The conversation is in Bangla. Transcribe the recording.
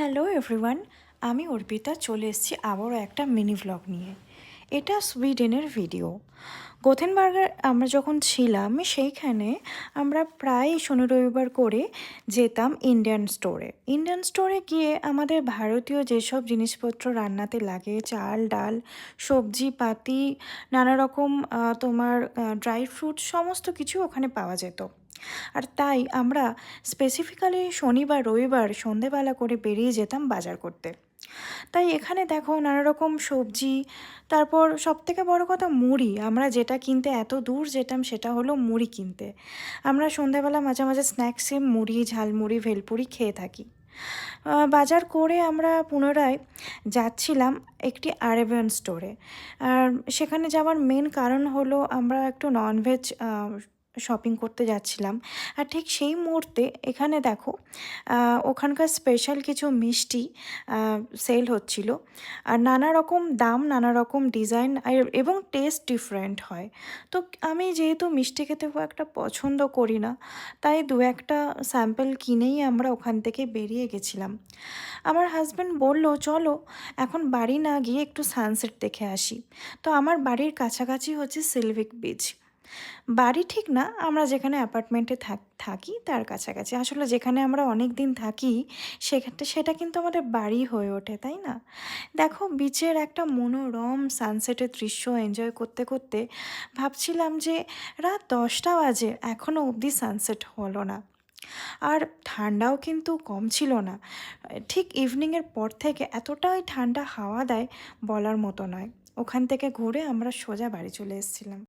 হ্যালো এভরিওয়ান, আমি অর্পিতা চলে এসেছি আবারও একটা মিনি ভ্লগ নিয়ে। এটা সুইডেনের ভিডিও। গোথেনবার্গে আমরা যখন ছিলাম সেইখানে আমরা প্রায় শনি রবিবার করে যেতাম ইন্ডিয়ান স্টোরে। ইন্ডিয়ান স্টোরে গিয়ে আমাদের ভারতীয় যেসব জিনিসপত্র রান্নাতে লাগে, চাল ডাল সবজি পাতি নানা রকম তোমার ড্রাই ফ্রুট সমস্ত কিছু ওখানে পাওয়া যেত। আর তাই আমরা স্পেসিফিক্যালি শনিবার রবিবার সন্ধেবেলা করে বেরিয়ে যেতাম বাজার করতে। তাই এখানে দেখো নানা রকম সবজি, তারপর সবথেকে বড় কথা মুড়ি। আমরা যেটা কিনতে এত দূর যেতাম সেটা হলো মুড়ি কিনতে। আমরা সন্ধেবেলা মাঝে মাঝে স্ন্যাক্সে মুড়ি, ঝালমুড়ি, ভেলপুরি খেয়ে থাকি। বাজার করে আমরা পুনরায় যাচ্ছিলাম একটি আরএবিয়ান স্টোরে। আর সেখানে যাওয়ার মেন কারণ হলো আমরা একটু ননভেজ শপিং করতে যাচ্ছিলাম। আর ঠিক সেই মুহূর্তে এখানে দেখো ওখানকার স্পেশাল কিছু মিষ্টি সেল হচ্ছিল। আর নানা রকম দাম, নানা রকম ডিজাইন এবং টেস্ট ডিফারেন্ট হয়। তো আমি যেহেতু মিষ্টি খেতে খুব একটা পছন্দ করি না, তাই দু একটা স্যাম্পল কিনেই আমরা ওখান থেকে বেরিয়ে গেছিলাম। আমার হাজব্যান্ড বলল, চলো এখন বাড়ি না গিয়ে একটু সানসেট দেখে আসি। তো আমার বাড়ির কাছাকাছি হচ্ছে সিলভিক বিচ। বাড়ি ঠিক না, আমরা যেখানে অ্যাপার্টমেন্টে থাকি তার কাছাকাছি। আসলে যেখানে আমরা অনেক দিন থাকি সেটা কিন্তু আমাদের বাড়ি হয়ে ওঠে, তাই না? দেখো বিচের একটা মনোরম সানসেটের দৃশ্য এনজয় করতে করতে ভাবছিলাম যে রাত 10টা বাজে এখনও অবধি সানসেট হলো না। আর ঠান্ডাও কিন্তু কম ছিল না। ঠিক ইভিনিংয়ের পর থেকে এতটাই ঠান্ডা হাওয়া দেয় বলার মতো নয়। ওখান থেকে ঘুরে আমরা সোজা বাড়ি চলে এসেছিলাম।